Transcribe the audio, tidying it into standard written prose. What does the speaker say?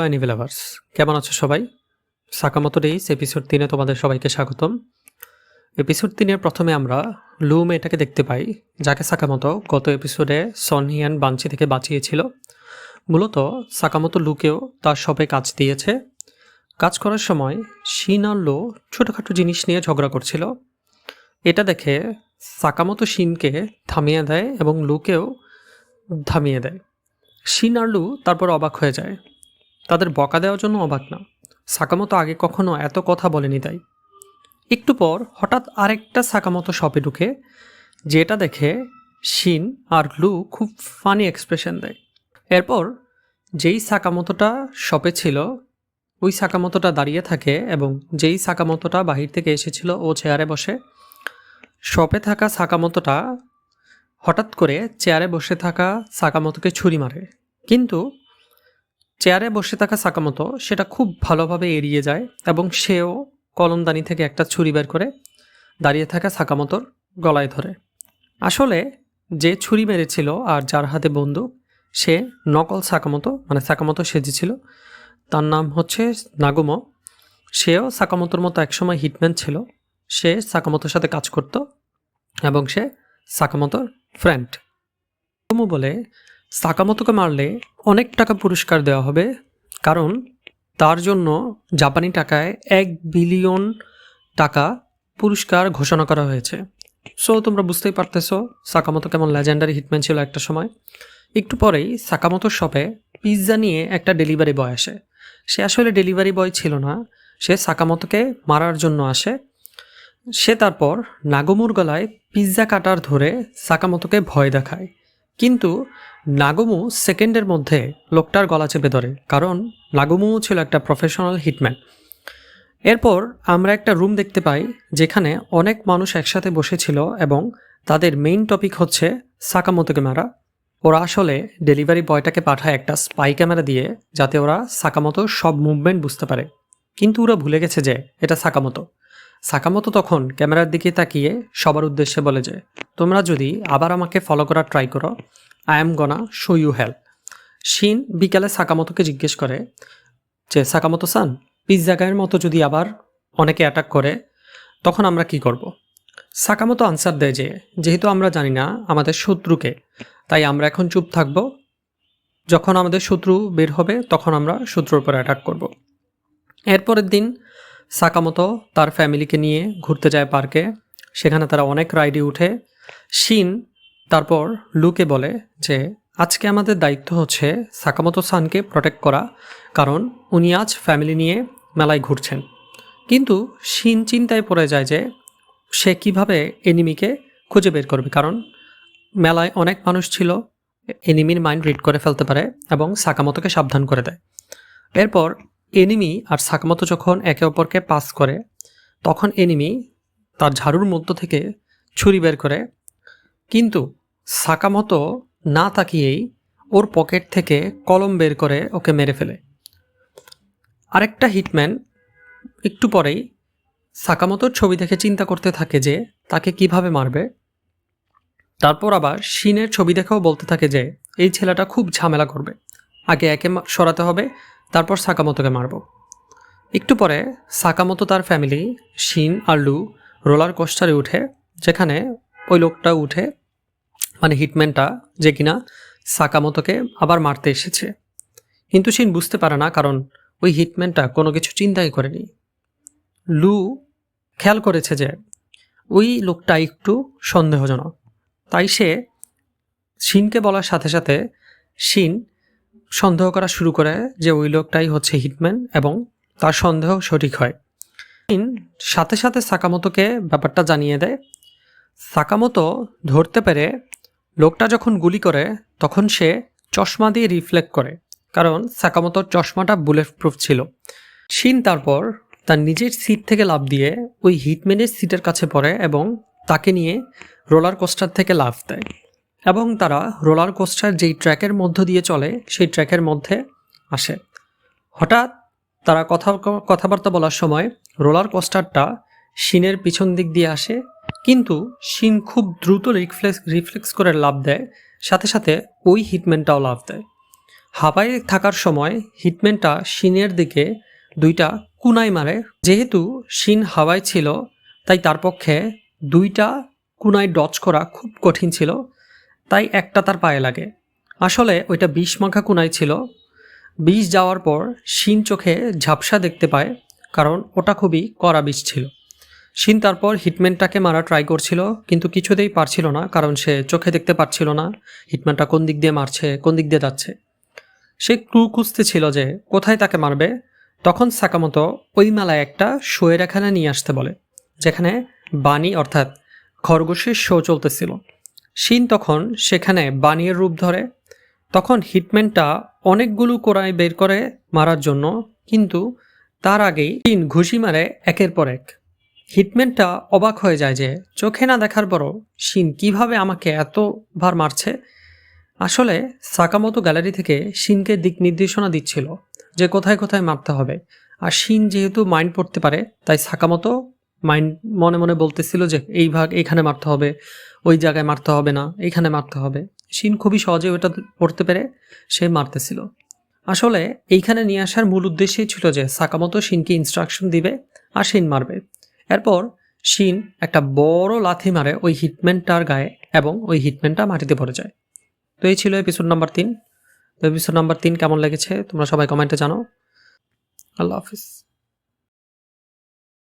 Anime lovers, কেমন আছো সবাই? সাকামোতো ডেইজ এপিসোড 3-এ তোমাদের সবাইকে স্বাগতম। এপিসোড 3-এর প্রথমে আমরা লু মেয়েটাকে দেখতে পাই, যাকে সাকামোতো গত এপিসোডে সনহিয়ান বাঞ্চি থেকে বাঁচিয়েছিল। মূলত সাকামোতো লুকেও তার শপে কাজ দিয়েছে। কাজ করার সময় শিন আর লো ছোটোখাটো জিনিস নিয়ে ঝগড়া করছিল। এটা দেখে সাকামোতো শিনকে থামিয়ে দেয় এবং লুকেও থামিয়ে দেয়। শিন আর লু তারপর অবাক হয়ে যায়। তাদের বকা দেওয়ার জন্য অবাক না, সাকামোতো আগে কখনো এত কথা বলেনি তাই। একটু পর হঠাৎ আরেকটা সাকামোতো শপে ঢুকে, যেটা দেখে শিন আর লু খুব ফানি এক্সপ্রেশন দেয়। এরপর যেই সাকামোতোটা শপে ছিল ওই সাকামোতোটা দাঁড়িয়ে থাকে এবং যেই সাকামোতোটা বাহির থেকে এসেছিল ও চেয়ারে বসে। শপে থাকা সাকামোতোটা হঠাৎ করে চেয়ারে বসে থাকা সাকামোতোকে ছুরি মারে, কিন্তু চেয়ারে বসে থাকা সাকামোতো সেটা খুব ভালোভাবে এড়িয়ে যায় এবং সেও কলমদানি থেকে একটা ছুরি বের করে দাঁড়িয়ে থাকা সাকামোতোর গলায় ধরে। আসলে যে ছুরি মেরেছিল আর যার হাতে বন্দুক সে নকল সাকামোতো, মানে সাকামোতো সেজেছিল। তার নাম হচ্ছে নাগুমো। সেও সাকামোতোর মতো একসময় হিটম্যান ছিল। সে সাকামোতোর সাথে কাজ করত এবং সে সাকামোতোর ফ্রেন্ড। নাগুমো বলে সাকামোতোকে মারলে অনেক টাকা পুরস্কার দেওয়া হবে, কারণ তার জন্য জাপানি টাকায় 1 বিলিয়ন টাকা পুরস্কার ঘোষণা করা হয়েছে। সো তোমরা বুঝতেই পারতেছো সাকামোতো কেমন লেজেন্ডারি হিটম্যান ছিল একটা সময়। একটু পরেই সাকামোতোর শপে পিৎজা নিয়ে একটা ডেলিভারি বয় আসে। সে আসলে ডেলিভারি বয় ছিল না, সে সাকামোতোকে মারার জন্য আসে। সে তারপর নাগুমোর গলায় পিৎজা কাটার ধরে সাকামোতোকে ভয় দেখায়, কিন্তু নাগুমো সেকেন্ডের মধ্যে লোকটার গলা চেপে ধরে, কারণ নাগুমো ছিল একটা প্রফেশনাল হিটম্যান। এরপর আমরা একটা রুম দেখতে পাই যেখানে অনেক মানুষ একসাথে বসেছিল এবং তাদের মেইন টপিক হচ্ছে সাকামোতোকে মারা। ওরা আসলে ডেলিভারি বয়টাকে পাঠায় একটা স্পাই ক্যামেরা দিয়ে, যাতে ওরা সাকামোতোর সব মুভমেন্ট বুঝতে পারে, কিন্তু ওরা ভুলে গেছে যে এটা সাকামোতো। সাকামোতো তখন ক্যামেরার দিকে তাকিয়ে সবার উদ্দেশ্যে বলে যে, তোমরা যদি আবার আমাকে ফলো করার ট্রাই করো, I am gonna show you help. Shin বিকালে সাকামোতোকে জিজ্ঞেস করে যে, সাকামোতো সান, পিৎজা গায়ের মতো যদি আবার অনেকে অ্যাটাক করে তখন আমরা কি করব? সাকামোতো আনসার দেয় যে, যেহেতু আমরা জানি না আমাদের শত্রুকে, তাই আমরা এখন চুপ থাকব। যখন আমাদের শত্রু বের হবে তখন আমরা শত্রুর উপর অ্যাটাক করব। এরপরের দিন সাকামোতো তার ফ্যামিলিকে নিয়ে ঘুরতে যায় পার্কে। সেখানে তারা অনেক রাইডে উঠে। শিন তারপর লুকে বলে যে, আজকে আমাদের দায়িত্ব হচ্ছে সাকামোতো সানকে প্রোটেক্ট করা, কারণ উনি আজ ফ্যামিলি নিয়ে মেলায় ঘুরছেন। কিন্তু শিন চিন্তায় পড়ে যায় যে সে কিভাবে এনিমিকে খুঁজে বের করবে, কারণ মেলায় অনেক মানুষ ছিল, এনিমির মাইন্ড রিড করে ফেলতে পারে এবং সাকামোতোকে সাবধান করে দেয়। এরপর এনিমি আর সাকামোতো যখন একে অপরকে পাস করে, তখন এনিমি তার ঝাড়ুর মধ্য থেকে ছুরি বের করে, কিন্তু সাকামোতো না তাকিয়েই ওর পকেট থেকে কলম বের করে ওকে মেরে ফেলে। আরেকটা হিটম্যান একটু পরেই সাকামোতোর ছবি দেখে চিন্তা করতে থাকে যে তাকে কিভাবে মারবে। তারপর আবার শিনের ছবি দেখেও বলতে থাকে যে এই ছেলেটা খুব ঝামেলা করবে, আগে একে সরাতে হবে, তারপর সাকামোতোকে মারব। একটু পরে সাকামোতো তার ফ্যামিলি, শিন আর লু রোলার কোস্টারে উঠে, যেখানে ওই লোকটা উঠে, মানে হিটম্যানটা, যে কিনা সাকামোতোকে আবার মারতে এসেছে। কিন্তু শিন বুঝতে পারে না, কারণ ওই হিটম্যানটা কোনো কিছু চিন্তাই করেনি। লু খেয়াল করেছে যে ওই লোকটা একটু সন্দেহজনক, তাই সে শিনকে বলার সাথে সাথে শিন সন্দেহ করা শুরু করে যে ওই লোকটাই হচ্ছে হিটম্যান এবং তার সন্দেহ সঠিক হয়। শিন সাথে সাথে সাকামোতোকে ব্যাপারটা জানিয়ে দেয়। সাকামোতো ধরতে পেরে লোকটা যখন গুলি করে তখন সে চশমা দিয়ে রিফ্লেক্ট করে, কারণ সাকামোতোর চশমাটা বুলেট প্রুফ ছিল। শিন তারপর তার নিজের সিট থেকে লাফ দিয়ে ওই হিটম্যানের সিটের কাছে পড়ে এবং তাকে নিয়ে রোলার কোস্টার থেকে লাফ দেয়, এবং তারা রোলার কোস্টার যেই ট্র্যাকের মধ্য দিয়ে চলে সেই ট্র্যাকের মধ্যে আসে। হঠাৎ তারা কথাবার্তা বলার সময় রোলার কোস্টারটা শিনের পিছন দিক দিয়ে আসে, কিন্তু শিন খুব দ্রুত রিফ্লেক্স করে লাফ দেয়, সাথে সাথে ওই হিটম্যানটাও লাফ দেয়। হাওয়ায় থাকার সময় হিটম্যানটা শিনের দিকে 2টা কুনাই মারে। যেহেতু শিন হাওয়ায় ছিল তাই তার পক্ষে 2টা কুনাই ডজ করা খুব কঠিন ছিল, তাই একটা তার পায়ে লাগে। আসলে ওইটা বিষ মাখা কুনাই ছিল। বিষ যাওয়ার পর শিন চোখে ঝাপসা দেখতে পায়, কারণ ওটা খুবই কড়া বিষ ছিল। শিন তারপর হিটম্যানটাকে মারা ট্রাই করছিল, কিন্তু কিছুতেই পারছিল না, কারণ সে চোখে দেখতে পারছিল না হিটম্যানটা কোন দিক দিয়ে মারছে, কোন দিক দিয়ে যাচ্ছে। সে ক্লু খুঁজতে ছিল যে কোথায় তাকে মারবে। তখন সাকামোতো ওই মেলায় একটা শোয়ের এখানে নিয়ে আসতে বলে, যেখানে বানি অর্থাৎ খরগোশের শো চলতেছিল। শিন তখন সেখানে বানির রূপ ধরে। তখন হিটম্যানটা অনেকগুলো কোরাই বের করে মারার জন্য, কিন্তু তার আগেই শিন ঘুষি মারে একের পর এক। হিটম্যানটা অবাক হয়ে যায় যে চোখে না দেখার পরও শিন কিভাবে আমাকে এতবার মারছে। আসলে সাকামোতো গ্যালারি থেকে শিনকে দিক নির্দেশনা দিচ্ছিল যে কোথায় কোথায় মারতে হবে। আর শিন যেহেতু মাইন্ড পড়তে পারে, তাই সাকামোতো মাইন্ড মনে মনে বলতেছিল যে এই ভাগ এইখানে মারতে হবে, ওই জায়গায় মারতে হবে না, এইখানে মারতে হবে। শিন খুবই সহজে ওটা পড়তে পেরে সে মারতেছিল। আসলে এইখানে নিয়ে আসার মূল উদ্দেশ্যই ছিল যে সাকামোতো শিনকে ইনস্ট্রাকশন দিবে আর শিন মারবে। এরপর শিন একটা বড় লাথি মারে ওই হিটম্যানটার গায়ে এবং ওই হিটম্যানটা মাটিতে পড়ে যায়। তো এই ছিল এপিসোড নাম্বার 3। তো এপিসোড নাম্বার 3 কেমন লেগেছে তোমরা সবাই কমেন্টে জানাও। আল্লাহ হাফিজ।